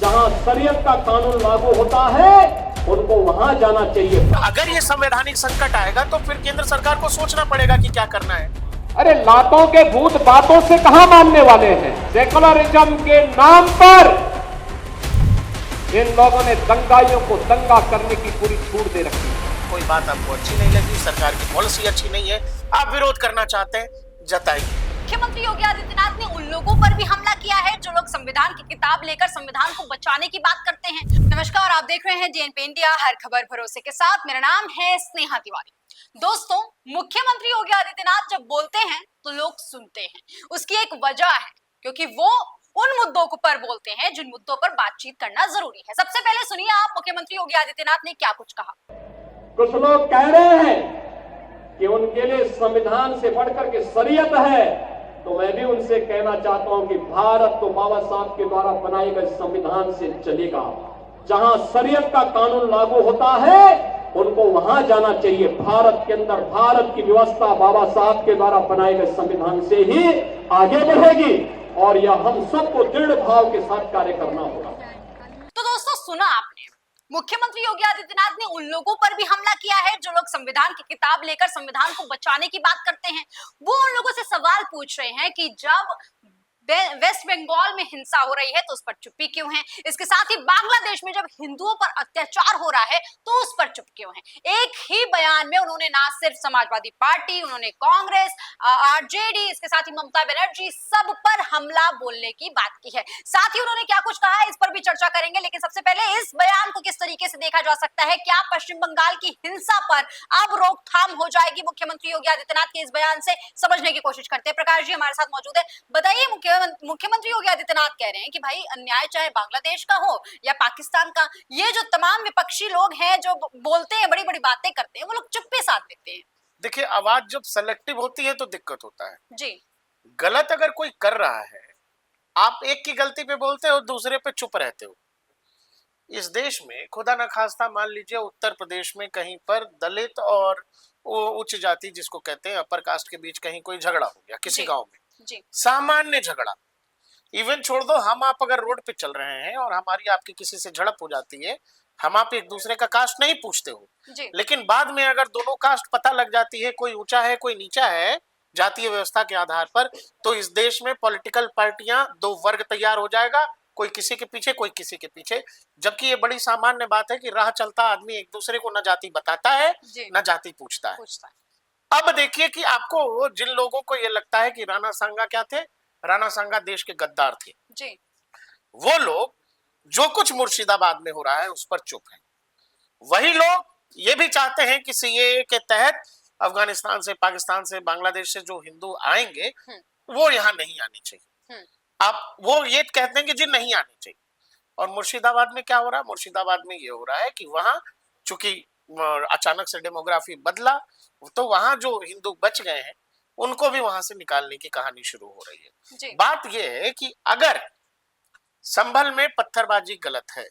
जहां शरीयत का कानून लागू होता है उनको वहां जाना चाहिए। अगर ये संवैधानिक संकट आएगा तो फिर केंद्र सरकार को सोचना पड़ेगा कि क्या करना है। अरे लातों के भूत बातों से कहां मानने वाले हैं। सेकुलरिज्म के नाम पर इन लोगों ने दंगाइयों को दंगा करने की पूरी छूट दे रखी है। कोई बात आपको अच्छी नहीं लगी, सरकार की पॉलिसी अच्छी नहीं है, आप विरोध करना चाहते हैं, जताइए। मुख्यमंत्री योगी आदित्यनाथ ने उन लोगों पर भी हमला किया है जो लोग संविधान की किताब लेकर संविधान को बचाने की बात करते हैं। नमस्कार, आप देख रहे हैं डीएनपी इंडिया, हर खबर भरोसे के साथ। मेरा नाम है स्नेहा तिवारी। दोस्तों, मुख्यमंत्री योगी आदित्यनाथ जब बोलते हैं तो लोग सुनते हैं। उसकी एक वजह है, क्योंकि वो उन मुद्दों को पर बोलते हैं जिन मुद्दों पर बातचीत करना जरूरी है। सबसे पहले सुनिए आप मुख्यमंत्री योगी आदित्यनाथ ने क्या कुछ कहा। कुछ लोग कह रहे हैं कि उनके लिए संविधान से बढ़कर के शरीयत है, तो मैं भी उनसे कहना चाहता हूं कि भारत तो बाबा साहब के द्वारा बनाए गए संविधान से चलेगा। जहां शरीयत का कानून लागू होता है उनको वहां जाना चाहिए। भारत के अंदर भारत की व्यवस्था बाबा साहब के द्वारा बनाए गए संविधान से ही आगे बढ़ेगी और यह हम सबको दृढ़ भाव के साथ कार्य करना होगा। तो दोस्तों, सुना आपने, मुख्यमंत्री योगी आदित्यनाथ ने उन लोगों पर भी हमला किया है जो लोग संविधान की किताब लेकर संविधान को बचाने की बात करते हैं। वो उन लोगों से सवाल पूछ रहे हैं कि जब वेस्ट बंगाल में हिंसा हो रही है तो उस पर चुप्पी क्यों है। इसके साथ ही बांग्लादेश में जब हिंदुओं पर अत्याचार हो रहा है तो उस पर चुप क्यों है। एक ही बयान में उन्होंने ना सिर्फ समाजवादी पार्टी, उन्होंने कांग्रेस, आरजेडी, इसके साथ ही ममता बनर्जी, सब पर हमला बोलने की बात की है। साथ ही उन्होंने क्या कुछ कहा है इस पर भी चर्चा करेंगे, लेकिन सबसे पहले इस बयान को किस तरीके से देखा जा सकता है। क्या पश्चिम बंगाल की हिंसा पर अब रोकथाम हो जाएगी मुख्यमंत्री योगी आदित्यनाथ के इस बयान से, समझने की कोशिश करते हैं। प्रकाश जी हमारे साथ मौजूद है। बताइए, मुख्यमंत्री योगी आदित्यनाथ कह रहे हैं कि भाई अन्याय चाहे बांग्लादेश का हो या पाकिस्तान का, ये जो तमाम विपक्षी लोग हैं जो बोलते हैं, बड़ी बड़ी बातें करते हैं, वो लोग चुप्पे साध देते हैं। देखिए, आवाज जब सेलेक्टिव होती है तो दिक्कत होता है जी। गलत अगर कोई कर रहा है, आप एक की गलती पे बोलते हो, दूसरे पे चुप रहते हो। इस देश में खुदा न खास्ता मान लीजिए उत्तर प्रदेश में कहीं पर दलित और उच्च जाति जिसको कहते हैं अपर कास्ट के बीच कहीं कोई झगड़ा हो गया किसी गांव में, जी। सामान्य झगड़ा, इवन छोड़ दो, हम आप अगर रोड पे चल रहे हैं और हमारी आपकी किसी से झड़प हो जाती है, हम आप एक दूसरे का कास्ट नहीं पूछते हो, लेकिन बाद में अगर दोनों कास्ट पता लग जाती है, कोई ऊंचा है कोई नीचा है जातीय व्यवस्था के आधार पर, तो इस देश में पॉलिटिकल पार्टियां दो वर्ग तैयार हो जाएगा, कोई किसी के पीछे कोई किसी के पीछे। जबकि ये बड़ी सामान्य बात है कि राह चलता आदमी एक दूसरे को न जाति बताता है न जाति पूछता है। अब देखिए कि आपको जिन लोगों को ये लगता है कि राणा सांगा क्या थे, राणा सांगा देश के गद्दार थे जी। वो लोग जो कुछ मुर्शिदाबाद में हो रहा है उस पर चुप हैं। वही लोग ये भी चाहते हैं कि सीएए के तहत अफगानिस्तान से, पाकिस्तान से, बांग्लादेश से जो हिंदू आएंगे वो यहाँ नहीं आने चाहिए। आप वो ये कहते हैं कि जी नहीं आने चाहिए। और मुर्शिदाबाद में क्या हो रहा है? मुर्शिदाबाद में ये हो रहा है कि वहां चूंकि अचानक से डेमोग्राफी बदला, तो वहां जो हिंदू बच गए हैं उनको भी वहां से निकालने की कहानी शुरू हो रही है। बात यह है कि अगर संभल में पत्थरबाजी गलत है,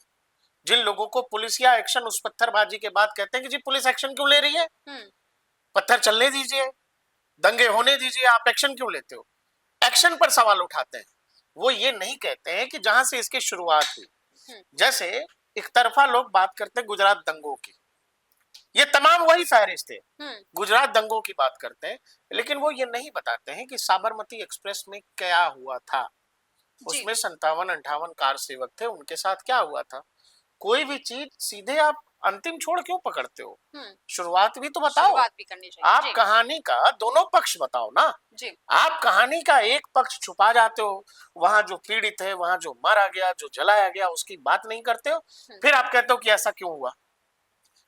जिन लोगों को पुलिसिया एक्शन उस पत्थरबाजी के बाद कहते हैं कि जी पुलिस एक्शन क्यों ले रही है, पत्थर चलने दीजिए, दंगे होने दीजिए, आप एक्शन क्यों लेते हो? एक्शन पर सवाल उठाते हैं। वो ये नहीं कहते हैं कि जहां से इसकी शुरुआत हुई, जैसे एक तरफा लोग बात करते हैं गुजरात दंगों की, ये तमाम वही फहरिस्त थे, गुजरात दंगों की बात करते हैं, लेकिन वो ये नहीं बताते हैं कि साबरमती एक्सप्रेस में क्या हुआ था। उसमें 57-58 कार सेवक थे, उनके साथ क्या हुआ था। कोई भी चीज सीधे आप अंतिम छोड़ क्यों पकड़ते हो? शुरुआत भी तो बताओ, शुरुआत भी करनी चाहिए। आप कहानी का दोनों पक्ष बताओ ना जी। आप कहानी का एक पक्ष छुपा जाते हो, वहां जो पीड़ित है, वहां जो मारा गया, जो जलाया गया, उसकी बात नहीं करते हो, फिर आप कहते हो कि ऐसा क्यों हुआ।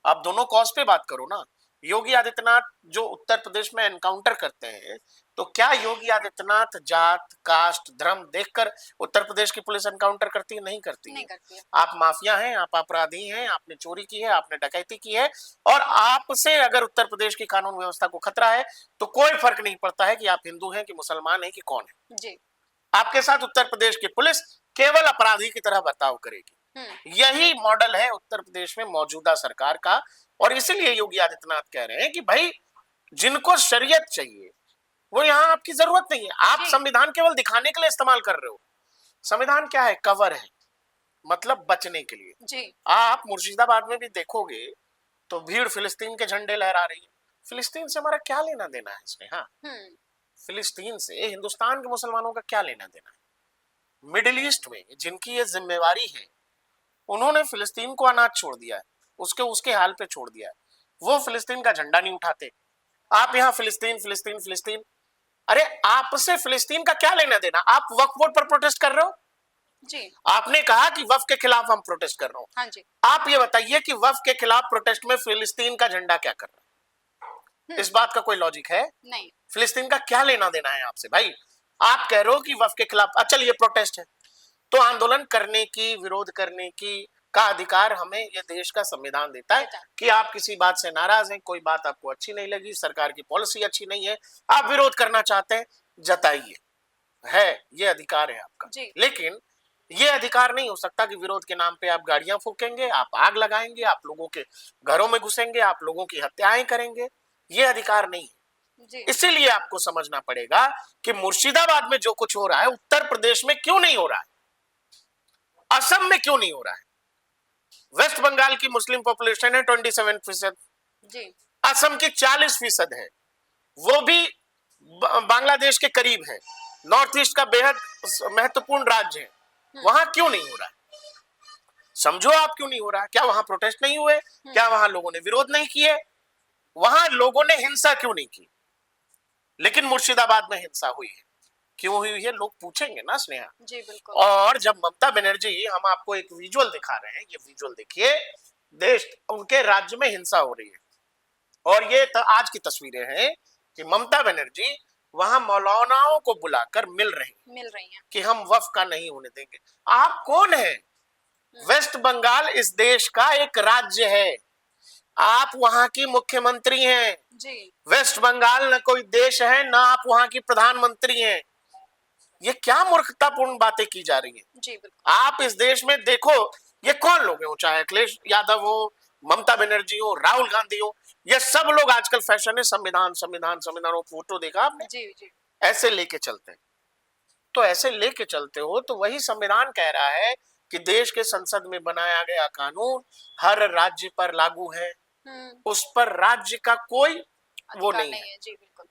आप दोनों कॉज पे बात करो ना। योगी आदित्यनाथ जो उत्तर प्रदेश में एनकाउंटर करते हैं, तो क्या योगी आदित्यनाथ जात, कास्ट, धर्म देखकर उत्तर प्रदेश की पुलिस एनकाउंटर करती है? नहीं करती है। आप माफिया हैं, आप अपराधी हैं, आपने चोरी की है, आपने डकैती की है, और आपसे अगर उत्तर प्रदेश की कानून व्यवस्था को खतरा है तो कोई फर्क नहीं पड़ता है कि आप हिंदू हैं कि मुसलमान हैं कि कौन है जी। आपके साथ उत्तर प्रदेश की पुलिस केवल अपराधी की तरह बर्ताव करेगी। यही मॉडल है उत्तर प्रदेश में मौजूदा सरकार का, और इसीलिए योगी आदित्यनाथ कह रहे हैं कि भाई जिनको शरीयत चाहिए वो यहाँ आपकी जरूरत नहीं है। आप संविधान केवल दिखाने के लिए इस्तेमाल कर रहे हो। संविधान क्या है? कवर है। मतलब बचने के लिए। जी। आप मुर्शिदाबाद में भी देखोगे तो भीड़ फिलिस्तीन के झंडे लहरा रही है। फिलिस्तीन से हमारा क्या लेना देना है इसमें? हाँ, फिलिस्तीन से हिंदुस्तान के मुसलमानों का क्या लेना देना है? मिडिल ईस्ट में जिनकी ये जिम्मेवारी है, उन्होंने फिलिस्तीन को अनाथ छोड़ दिया है, उसके उसके हाल पे छोड़ दिया है। वो फिलिस्तीन का झंडा नहीं उठाते। आप यहाँ फिलिस्तीन फिलिस्तीन फिलिस्तीन, अरे आपसे फिलिस्तीन का क्या लेना देना? आप वक्फ बोर्ड पर प्रोटेस्ट कर रहे हो जी। आपने कहा कि वक्फ के खिलाफ हम प्रोटेस्ट कर रहे हो। हाँ जी। आप ये बताइए कि वक्फ के खिलाफ प्रोटेस्ट में फिलिस्तीन का झंडा क्या कर रहा है? इस बात का कोई लॉजिक है? नहीं। फिलिस्तीन का क्या लेना देना है आपसे भाई? आप कह रहे हो कि वक्फ के खिलाफ, अच्छा ये प्रोटेस्ट है, तो आंदोलन करने की, विरोध करने की का अधिकार हमें ये देश का संविधान देता है कि आप किसी बात से नाराज हैं, कोई बात आपको अच्छी नहीं लगी, सरकार की पॉलिसी अच्छी नहीं है, आप विरोध करना चाहते हैं, जताइए, है ये अधिकार है आपका। लेकिन ये अधिकार नहीं हो सकता कि विरोध के नाम पे आप गाड़ियां फूकेंगे, आप आग लगाएंगे, आप लोगों के घरों में घुसेंगे, आप लोगों की हत्याएं करेंगे। ये अधिकार नहीं है। इसीलिए आपको समझना पड़ेगा कि मुर्शिदाबाद में जो कुछ हो रहा है उत्तर प्रदेश में क्यों नहीं हो रहा है, असम में क्यों नहीं हो रहा है। वेस्ट बंगाल की मुस्लिम पॉपुलेशन है 27%, असम की 40% है, वो भी बांग्लादेश के करीब है, नॉर्थ ईस्ट का बेहद महत्वपूर्ण राज्य है। वहां क्यों नहीं हो रहा है? समझो आप क्यों नहीं हो रहा है। क्या वहां प्रोटेस्ट नहीं हुए? क्या वहां लोगों ने विरोध नहीं किए? वहां लोगों ने हिंसा क्यों नहीं की? लेकिन मुर्शिदाबाद में हिंसा हुई है। क्यों हुई है? लोग पूछेंगे ना स्नेहा जी। बिल्कुल। और जब ममता बनर्जी, हम आपको एक विजुअल दिखा रहे हैं, ये विजुअल देखिए, देश उनके राज्य में हिंसा हो रही है और ये आज की तस्वीरें हैं कि ममता बनर्जी वहां मौलानाओं को बुलाकर मिल रही हैं कि हम वक्फ का नहीं होने देंगे। आप कौन है? वेस्ट बंगाल इस देश का एक राज्य है, आप वहां की मुख्यमंत्री हैं जी। वेस्ट बंगाल न कोई देश है, ना आप वहां की प्रधानमंत्री हैं। ये क्या मूर्खतापूर्ण बातें की जा रही हैं जी। बिल्कुल। आप इस देश में देखो, ये कौन लोग हैं, चाहे अखिलेश यादव हो, ममता बनर्जी हो, राहुल गांधी हो, ये सब लोग आजकल फैशन है संविधान संविधान संविधान। वो फोटो देखा आपने? जी। ऐसे लेके चलते हैं। तो ऐसे लेके चलते हो तो वही संविधान कह रहा है कि देश के संसद में बनाया गया कानून हर राज्य पर लागू है, उस पर राज्य का कोई वो नहीं है जी। बिल्कुल।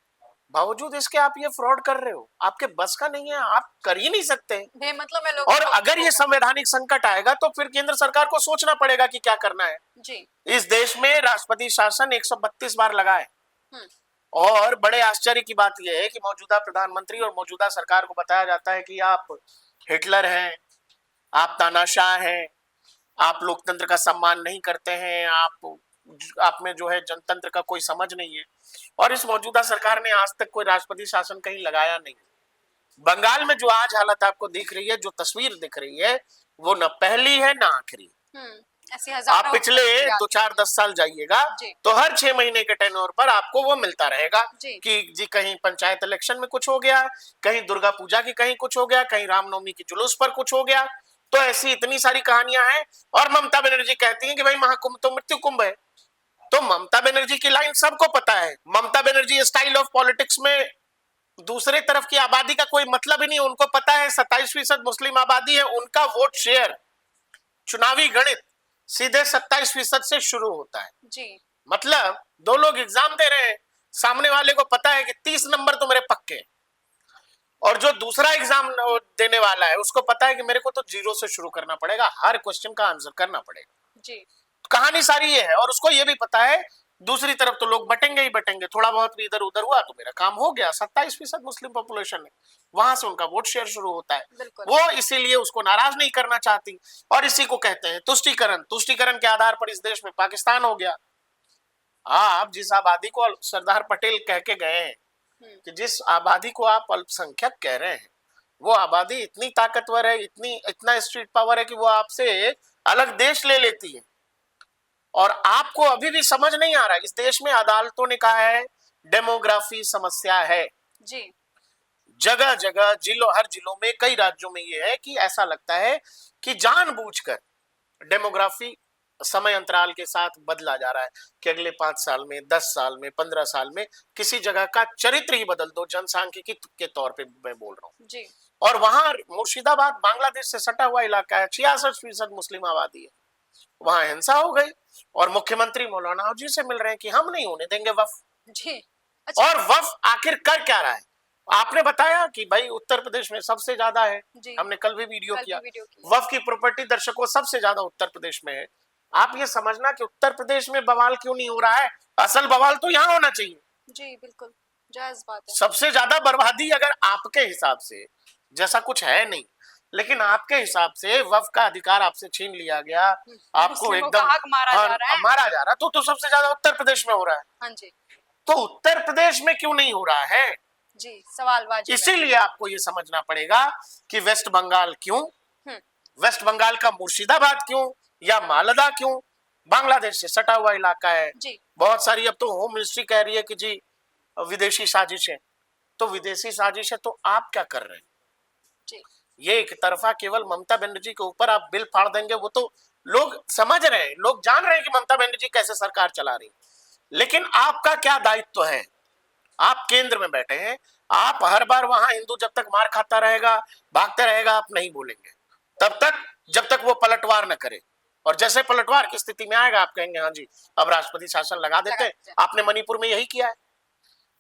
बावजूद इसके आप ये फ्रॉड कर रहे हो, आपके बस का नहीं है, आप कर ही नहीं सकते मतलब मैं और अगर ये संवैधानिक संकट आएगा तो फिर केंद्र सरकार को सोचना पड़ेगा कि क्या करना है जी। इस देश में राष्ट्रपति शासन 132 बार लगा है और बड़े आश्चर्य की बात यह है कि मौजूदा प्रधानमंत्री और मौजूदा सरकार को बताया जाता है कि आप हिटलर हैं, आप तानाशाह हैं, आप लोकतंत्र का सम्मान नहीं करते हैं, आप में जो है जनतंत्र का कोई समझ नहीं है। और इस मौजूदा सरकार ने आज तक कोई राष्ट्रपति शासन कहीं लगाया नहीं। बंगाल में जो आज हालत आपको दिख रही है, जो तस्वीर दिख रही है, वो न पहली है न आखिरी। आप पिछले 2-4-10 साल जाइएगा तो हर 6 महीने के टेन्योर पर आपको वो मिलता रहेगा कि जी कहीं पंचायत इलेक्शन में कुछ हो गया, कहीं दुर्गा पूजा की कहीं कुछ हो गया, कहीं रामनवमी की जुलूस पर कुछ हो गया। तो ऐसी इतनी सारी कहानियां हैं और ममता बनर्जी कहती हैं कि भाई महाकुंभ तो मृत्यु कुंभ है। तो ममता बनर्जी की लाइन सबको पता है। Mamata Banerjee style of politics में दूसरे तरफ की आबादी का कोई मतलब ही नहीं। उनको पता है 27% मुस्लिम आबादी है, उनका वोट शेयर चुनावी गणित सीधे 27% से शुरू होता है जी। मतलब दो लोग एग्जाम दे रहे हैं, सामने वाले को पता है कि 30 नंबर तो मेरे पक्के, और जो दूसरा एग्जाम देने वाला है उसको पता है कि मेरे को तो 0 से शुरू करना पड़ेगा, हर क्वेश्चन का आंसर करना पड़ेगा जी। कहानी सारी ये है और उसको ये भी पता है दूसरी तरफ तो लोग बटेंगे ही बटेंगे, थोड़ा बहुत भी इधर उधर हुआ तो मेरा काम हो गया। 27% मुस्लिम पॉपुलेशन है, वहां से उनका वोट शेयर शुरू होता है। वो इसीलिए उसको नाराज नहीं करना चाहती और इसी को कहते हैं तुष्टीकरण। तुष्टीकरण के आधार पर इस देश में पाकिस्तान हो गया। आप जिस आबादी को सरदार पटेल कह के गए हैं कि जिस आबादी को आप अल्पसंख्यक कह रहे हैं, वो आबादी इतनी ताकतवर है, इतना स्ट्रीट पावर है कि वो आपसे अलग देश ले लेती है। और आपको अभी भी समझ नहीं आ रहा है, इस देश में अदालतों ने कहा है डेमोग्राफी समस्या है जी। जगह जगह हर जिलों में, कई राज्यों में ये है कि ऐसा लगता है कि जानबूझकर डेमोग्राफी समय अंतराल के साथ बदला जा रहा है कि अगले 5 साल में, 10 साल में, 15 साल में किसी जगह का चरित्र ही बदल दो, जनसांख्यिकी के तौर पे मैं बोल रहा हूँ जी। और वहां मुर्शिदाबाद बांग्लादेश से सटा हुआ इलाका है, 66% मुस्लिम आबादी है। वहां हिंसा हो गई और मुख्यमंत्री मौलाना जी से मिल रहे हैं कि हम नहीं होने देंगे वफ। जी अच्छा। और वफ आखिर कर क्या रहा है? आपने बताया कि भाई उत्तर प्रदेश में सबसे ज्यादा है, हमने कल भी वीडियो किया, वफ की प्रॉपर्टी दर्शकों सबसे ज्यादा उत्तर प्रदेश में है। आप ये समझना कि उत्तर प्रदेश में बवाल क्यों नहीं हो रहा है, असल बवाल तो यहाँ होना चाहिए। जी बिल्कुल जायज बात है। सबसे ज्यादा बर्बादी अगर आपके हिसाब से, जैसा कुछ है नहीं, लेकिन आपके हिसाब से वफ का अधिकार आपसे छीन लिया गया, आपको एकदम मारा जा रहा, तो सबसे ज्यादा उत्तर प्रदेश में हो रहा है। हाँ जी। तो उत्तर प्रदेश में क्यों नहीं हो रहा है? जी सवाल वाजिब है। इसीलिए आपको ये समझना पड़ेगा कि वेस्ट बंगाल क्यों, वेस्ट बंगाल का मुर्शिदाबाद क्यों या मालदा क्यों, बांग्लादेश से सटा हुआ इलाका है जी। बहुत सारी अब तो होम मिनिस्ट्री कह रही है कि जी विदेशी साजिश है, तो विदेशी साजिश है तो आप क्या कर रहे हैं जी? ये एक तरफा केवल ममता बनर्जी के ऊपर आप बिल फाड़ देंगे, वो तो लोग समझ रहे हैं, लोग जान रहे हैं कि ममता बनर्जी कैसे सरकार चला रही, लेकिन आपका क्या दायित्व है? आप केंद्र में बैठे हैं, आप हर बार वहां हिंदू जब तक मार खाता रहेगा, भागते रहेगा, आप नहीं बोलेंगे तब तक जब तक वो पलटवार न करे। और जैसे पलटवार की स्थिति में आएगा आप कहेंगे हाँ जी अब राष्ट्रपति शासन लगा देते हैं। आपने मणिपुर में यही किया है।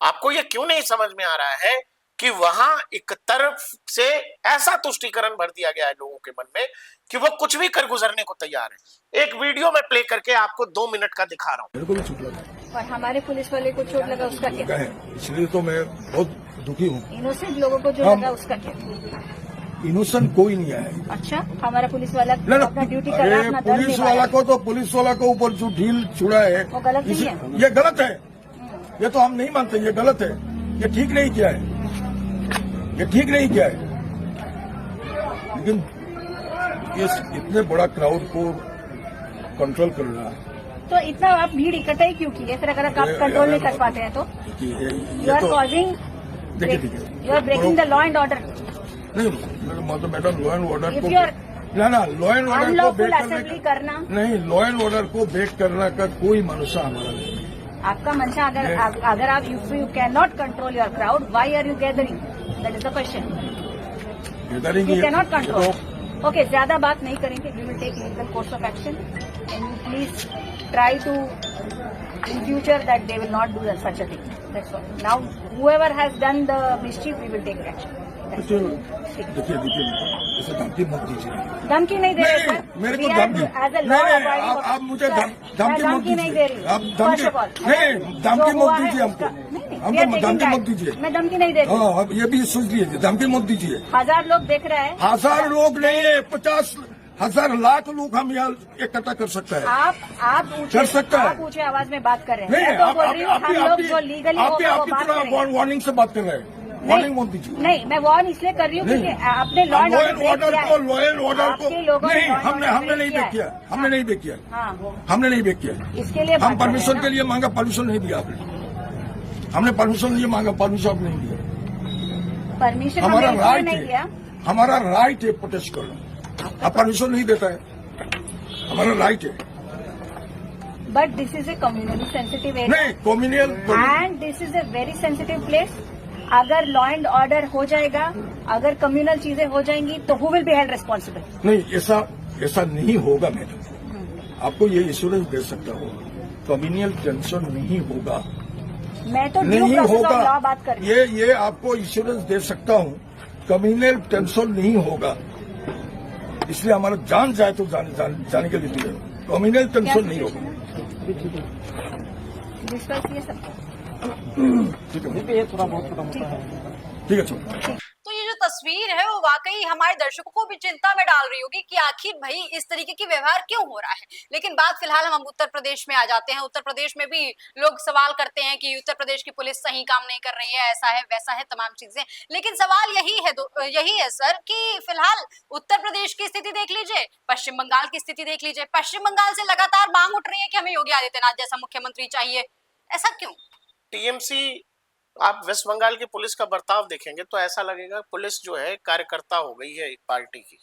आपको ये क्यों नहीं समझ में आ रहा है कि वहां एक तरफ से ऐसा तुष्टीकरण भर दिया गया है लोगों के मन में कि वो कुछ भी कर गुजरने को तैयार है। एक वीडियो में प्ले करके आपको 2 मिनट का दिखा रहा हूँ। मेरे को भी चोट लगा और हमारे पुलिस वाले को चोट लगा, उसका क्या है? इसलिए तो मैं बहुत दुखी हूँ। इनोसेंट लोगों को जो लगा उसका क्या? इनोसेंट कोई नहीं आया। अच्छा हमारा पुलिस वाला अपना ड्यूटी कर रहा है, पुलिस वाला को तो पुलिस वाला को ऊपर जो ढील छुड़ा है वो गलत नहीं है। ये गलत है, ये तो हम नहीं मानते, ये गलत है, ये ठीक नहीं किया है, ये ठीक नहीं किया है। लेकिन ये इतने बड़ा क्राउड को कंट्रोल करना, तो इतना आप भीड़ इकट्ठा ही क्यों किए? फिर अगर आप कंट्रोल नहीं कर पाते हैं तो you are causing, you are breaking the law and order. नहीं मैडम, लॉ एंड ऑर्डर को ना लॉ एंड ऑर्डर को ब्रेक करना नहीं, लॉ एंड ऑर्डर को ब्रेक करने का कोई मनसा हमारा नहीं। आपका मंशा अगर आप you can not control your crowd, why are you gathering? That is the question. Gathering you can not control. Okay, ज्यादा बात नहीं करेंगे, we will take legal course of action and you please try to in future that they will not do such a thing. That's all. Now whoever has done the mischief, we will take action. देखिए इसे धमकी मत दीजिए। धमकी नहीं दे रहे sir, मेरे को धमकी आप मुझे धमकी मत दीजिए। आप धमकी मत दीजिए हमको, धमकी मत दीजिए। मैं धमकी नहीं दे रही। हाँ ये भी सोच लीजिए, धमकी मत दीजिए। 1000 लोग देख रहे हैं। 1000 लोग नहीं है, 50,000 लाख लोग हम यहाँ इकट्ठा कर सकते हैं। आप कर सकता है। आप ऊंचे आवाज में बात कर रहे हैं। नहीं, आप वार्निंग से बात कर रहे हैं, वार्निंग मत दीजिए। नहीं, मैं वार्न इसलिए कर रही हूँ क्योंकि आपने लॉ एंड ऑर्डर को लॉ एंड ऑर्डर को नहीं, हमने नहीं बेक किया, हमने नहीं बेक किया, हमने नहीं बेक किया। इसके लिए हम परमिशन के लिए मांगा, परमिशन नहीं दिया आपने। हमने परमिशन लिए मांगा, परमिशन नहीं दिया। परमिशन हमारा राइट है, हमारा राइट है प्रोटेस्ट करना। आप परमिशन नहीं देता है, हमारा राइट है। But this is a communally sensitive area. नहीं, communal and this is a very sensitive place. अगर लॉ एंड ऑर्डर हो जाएगा, अगर कम्युनल चीजें हो जाएंगी तो who will be held responsible? नहीं, ऐसा नहीं होगा मैडम, आपको ये इंश्योरेंस दे सकता हूँ। कम्युनल टेंशन नहीं होगा, मैं तो नहीं होगा, बात कर रही हूँ। ये आपको इंश्योरेंस दे सकता हूँ, कम्युनल टेंशन नहीं होगा। इसलिए हमारा जान जाए तो जाने के लिए कम्युनल टेंशन नहीं होगा। ठीक है। तो ये जो तस्वीर है वो वाकई हमारे दर्शकों को भी चिंता में डाल रही होगी कि आखिर भाई इस तरीके की व्यवहार क्यों हो रहा है। लेकिन बात फिलहाल हम उत्तर प्रदेश में आ जाते हैं। उत्तर प्रदेश में भी लोग सवाल करते हैं कि उत्तर प्रदेश की पुलिस सही काम नहीं कर रही है, ऐसा है वैसा है, तमाम चीजें। लेकिन सवाल यही है सर कि फिलहाल उत्तर प्रदेश की स्थिति देख लीजिए, पश्चिम बंगाल की स्थिति देख लीजिए। पश्चिम बंगाल से लगातार मांग उठ रही है कि हमें योगी आदित्यनाथ जैसा मुख्यमंत्री चाहिए। ऐसा क्यों? टीएमसी, आप वेस्ट बंगाल की पुलिस का बर्ताव देखेंगे तो ऐसा लगेगा पुलिस जो है कार्यकर्ता हो गई है एक पार्टी की।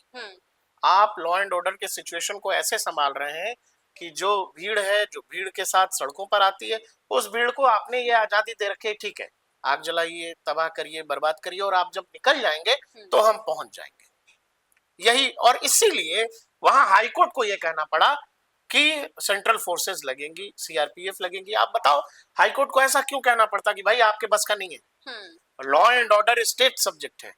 आप लॉ एंड ऑर्डर के सिचुएशन को ऐसे संभाल रहे हैं कि जो भीड़ है, जो भीड़ के साथ सड़कों पर आती है, उस भीड़ को आपने ये आजादी दे रखी है, ठीक है, आग जलाइए, तबाह करिए, बर्बाद करिए, और आप जब निकल जाएंगे तो हम पहुंच जाएंगे। यही, और इसीलिए वहां हाईकोर्ट को यह कहना पड़ा कि सेंट्रल फोर्सेस लगेंगी, सीआरपीएफ लगेंगी। आप बताओ हाईकोर्ट को ऐसा क्यों कहना पड़ता कि भाई आपके बस का नहीं है, law and order state subject है,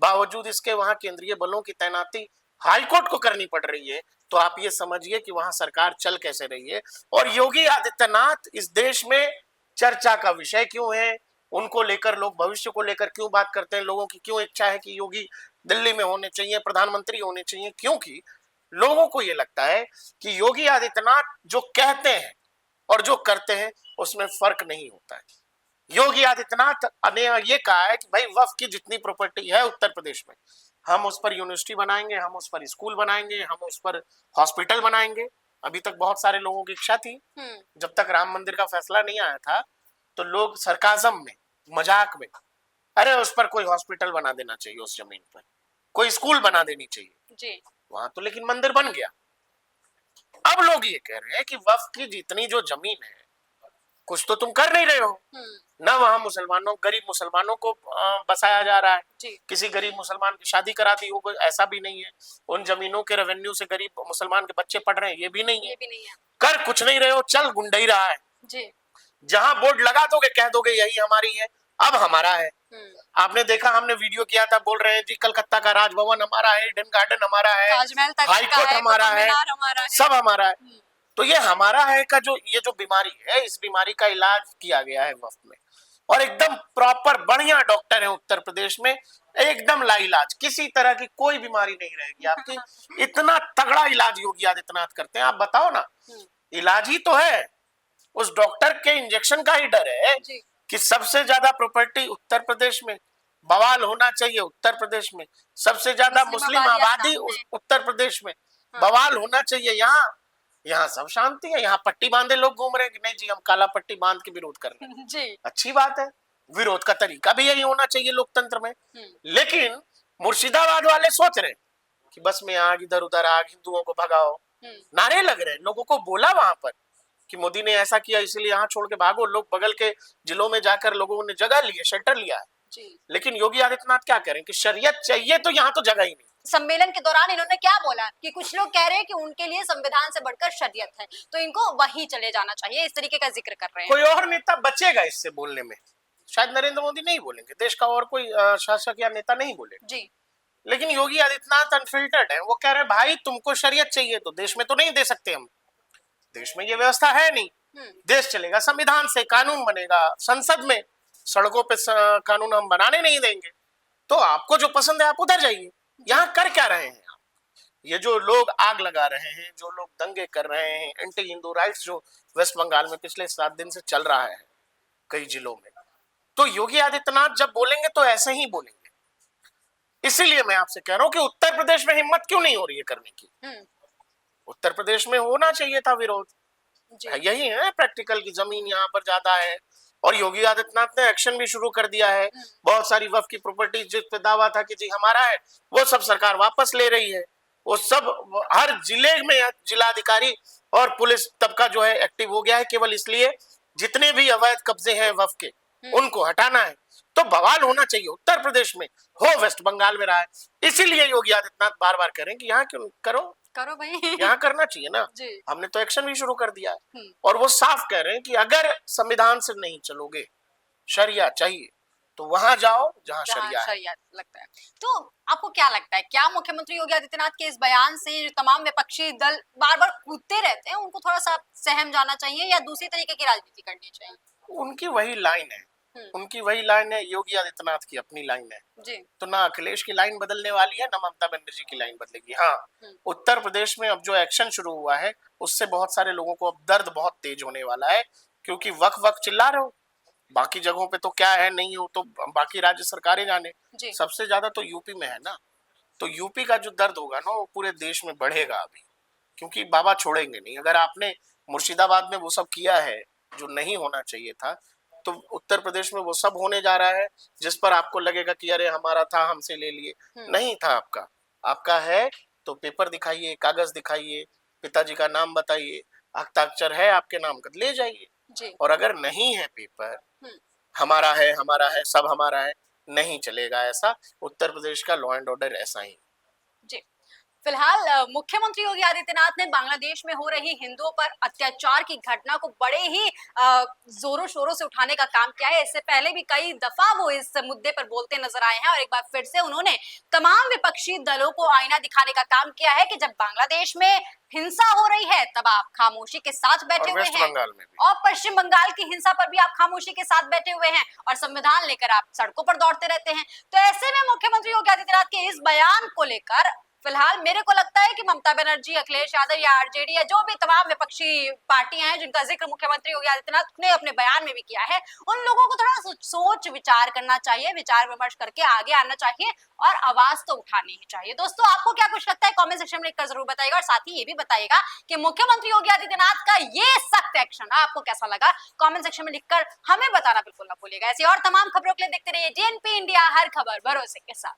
बावजूद इसके वहां केंद्रीय बलों की तैनाती हाईकोर्ट को करनी पड़ रही है। तो आप ये समझिए कि वहां सरकार चल कैसे रही है। और योगी आदित्यनाथ इस देश में चर्चा का विषय क्यों है, उनको लेकर लोग भविष्य को लेकर क्यों बात करते हैं, लोगों की क्यों इच्छा है कि योगी दिल्ली में होने चाहिए, प्रधानमंत्री होने चाहिए, क्योंकि लोगों को यह लगता है कि योगी आदित्यनाथ जो कहते हैं और जो करते हैं उसमें फर्क नहीं होता है। योगी आदित्यनाथ ने ये कहा है कि भाई वक्फ की जितनी प्रॉपर्टी है उत्तर प्रदेश में, हम उस पर यूनिवर्सिटी बनाएंगे, हम उस पर स्कूल बनाएंगे, हम उस पर हॉस्पिटल बनाएंगे। अभी तक बहुत सारे लोगों की इच्छा थी, जब तक राम मंदिर का फैसला नहीं आया था तो लोग सरकाजम में, मजाक में, अरे उस पर कोई हॉस्पिटल बना देना चाहिए, उस जमीन पर कोई स्कूल बना देनी चाहिए जी। वहां तो लेकिन मंदिर बन गया। अब लोग ये कह रहे हैं कि वक्फ की जितनी जो जमीन है कुछ तो तुम कर नहीं रहे हो ना, वहां मुसलमानों, गरीब मुसलमानों को बसाया जा रहा है, किसी गरीब मुसलमान की शादी करा दी हो, ऐसा भी नहीं है। उन जमीनों के रेवेन्यू से गरीब मुसलमान के बच्चे पढ़ रहे हैं, ये भी नहीं है। कर कुछ नहीं रहे हो, चल गुंडई रहा है जी। जहां बोर्ड लगा दोगे, कह दोगे यही हमारी है, अब हमारा है। आपने देखा, हमने वीडियो किया था, बोल रहे हैं जी कलकत्ता का राजभवन हमारा है, ईडन गार्डन हमारा है, हाईकोर्ट हमारा है, सब हमारा है। तो ये हमारा है का जो ये जो बीमारी है, इस बीमारी का इलाज किया गया है वक्फ में, और एकदम प्रॉपर बढ़िया डॉक्टर है उत्तर प्रदेश में, एकदम लाइलाज, किसी तरह की कोई बीमारी नहीं रहेगी आपकी। इतना तगड़ा इलाज योगी आदित्यनाथ करते हैं। आप बताओ ना, इलाज ही तो है, उस डॉक्टर के इंजेक्शन का ही डर है कि सबसे ज्यादा प्रॉपर्टी उत्तर प्रदेश में, बवाल होना चाहिए उत्तर प्रदेश में, सबसे ज्यादा मुस्लिम आबादी उत्तर प्रदेश में, बवाल होना चाहिए। यहाँ सब शांति है, यहाँ पट्टी बांधे लोग घूम रहे हैं कि नहीं जी हम काला पट्टी बांध के विरोध कर रहे हैं जी। अच्छी बात है, विरोध का तरीका भी यही होना चाहिए लोकतंत्र में। लेकिन मुर्शिदाबाद वाले सोच रहे कि बस में आग, इधर उधर आग, हिंदुओं को भगाओ, नारे लग रहे हैं। लोगों को बोला वहां पर कि मोदी ने ऐसा किया इसलिए यहाँ छोड़ के भागो, लोग बगल के जिलों में जाकर लोगों ने जगह ली है, शेल्टर लिया है जी। लेकिन योगी आदित्यनाथ क्या करें कि शरीयत चाहिए तो यहाँ तो जगह ही नहीं। सम्मेलन के दौरान इन्होंने क्या बोला कि कुछ लोग कह रहे हैं कि उनके लिए संविधान से बढ़कर शरीयत है, तो इनको वही चले जाना चाहिए, इस तरीके का जिक्र कर रहे हैं। कोई और नेता बचेगा इससे बोलने में, शायद नरेंद्र मोदी नहीं बोलेंगे, देश का और कोई शासक या नेता नहीं बोलेगा जी। लेकिन योगी आदित्यनाथ अनफिल्टर्ड है। वो कह रहे हैं भाई तुमको शरीयत चाहिए तो देश में तो नहीं दे सकते हम, देश में ये व्यवस्था है नहीं, देश चलेगा संविधान से, कानून बनेगा संसद में, सड़कों पे कानून हम बनाने नहीं देंगे, तो आपको जो पसंद है आप उधर जाइए। यहाँ कर क्या रहे हैं आप? ये जो लोग आग लगा रहे हैं, जो लोग दंगे कर रहे हैं, एंटी हिंदू राइट्स जो वेस्ट बंगाल में पिछले 7 दिन से चल रहा है कई जिलों में, तो योगी आदित्यनाथ जब बोलेंगे तो ऐसे ही बोलेंगे। इसीलिए मैं आपसे कह रहा हूं कि उत्तर प्रदेश में हिम्मत क्यों नहीं हो रही है करने की। उत्तर प्रदेश में होना चाहिए था विरोध, यही है प्रैक्टिकल की जमीन यहाँ पर ज्यादा है और योगी आदित्यनाथ ने एक्शन भी शुरू कर दिया है। बहुत सारी वक्फ की प्रॉपर्टी जिस पे दावा था कि जी हमारा है, वो सब सरकार वापस ले रही है। वो सब हर जिले में जिलाधिकारी और पुलिस तबका जो है एक्टिव हो गया है, केवल इसलिए जितने भी अवैध कब्जे हैं वक्फ के उनको हटाना है। तो बवाल होना चाहिए उत्तर प्रदेश में, हो वेस्ट बंगाल में रहा है। इसीलिए योगी आदित्यनाथ बार बार कह रहे हैं कि यहाँ क्यों करो भाई यहाँ करना चाहिए ना। हमने तो एक्शन भी शुरू कर दिया है और वो साफ कह रहे हैं कि अगर संविधान से नहीं चलोगे, शरिया चाहिए तो वहां जाओ जहां शरिया लगता है। तो आपको क्या लगता है, क्या मुख्यमंत्री योगी आदित्यनाथ के इस बयान से जो तमाम विपक्षी दल बार बार कूदते रहते हैं उनको थोड़ा सा सहम जाना चाहिए या दूसरी तरीके की राजनीति करनी चाहिए? उनकी वही लाइन है, उनकी वही लाइन है, योगी आदित्यनाथ की अपनी लाइन है जी। तो ना अखिलेश की लाइन बदलने वाली है ना ममता बनर्जी की लाइन बदलेगी। हाँ, उत्तर प्रदेश में अब जो एक्शन शुरू हुआ है उससे बहुत सारे लोगों को अब दर्द बहुत तेज होने वाला है, क्योंकि वक्त चिल्ला रहे हो, बाकी जगहों पे तो क्या है नहीं हो तो बाकी राज्य सरकारें जाने, सबसे ज्यादा तो यूपी में है ना। तो यूपी का जो दर्द होगा ना वो पूरे देश में बढ़ेगा अभी, क्योंकि बाबा छोड़ेंगे नहीं। अगर आपने मुर्शिदाबाद में वो सब किया है जो नहीं होना चाहिए था, तो उत्तर प्रदेश में वो सब होने जा रहा है जिस पर आपको लगेगा कि अरे हमारा था, हमसे ले लिए। नहीं था आपका है तो पेपर दिखाइए, कागज दिखाइए, पिताजी का नाम बताइए, हस्ताक्षर है आपके नाम का, ले जाइए। और अगर नहीं है पेपर हमारा है, सब हमारा है, नहीं चलेगा ऐसा। उत्तर प्रदेश का लॉ एंड ऑर्डर ऐसा ही। जी, फिलहाल मुख्यमंत्री योगी आदित्यनाथ ने बांग्लादेश में हो रही हिंदुओं पर अत्याचार की घटना को बड़े ही जोरों शोरों से उठाने का काम किया है। इससे पहले भी कई दफा वो इस मुद्दे पर बोलते नजर आए हैं और एक बार फिर से उन्होंने तमाम विपक्षी दलों को आईना दिखाने का काम किया है कि जब बांग्लादेश में हिंसा हो रही है तब आप खामोशी के साथ बैठे हुए हैं, बंगाल में भी। और पश्चिम बंगाल की हिंसा पर भी आप खामोशी के साथ बैठे हुए हैं और संविधान लेकर आप सड़कों पर दौड़ते रहते हैं। तो ऐसे में मुख्यमंत्री योगी आदित्यनाथ के इस बयान को लेकर फिलहाल मेरे को लगता है कि ममता बनर्जी, अखिलेश यादव या आरजेडी या जो भी तमाम विपक्षी पार्टियां हैं जिनका जिक्र मुख्यमंत्री योगी आदित्यनाथ ने अपने बयान में भी किया है, उन लोगों को थोड़ा सोच विचार करना चाहिए, विचार विमर्श करके आगे आना चाहिए और आवाज तो उठानी ही चाहिए। दोस्तों, आपको क्या कुछ लगता है कमेंट सेक्शन में लिखकर जरूर बताइएगा और साथ ही ये भी बताइएगा कि मुख्यमंत्री योगी आदित्यनाथ का ये सख्त एक्शन आपको कैसा लगा। कमेंट सेक्शन में लिखकर हमें बताना बिल्कुल ना भूलिएगा। ऐसी और तमाम खबरों के लिए देखते रहिए DNP इंडिया, हर खबर भरोसे के साथ।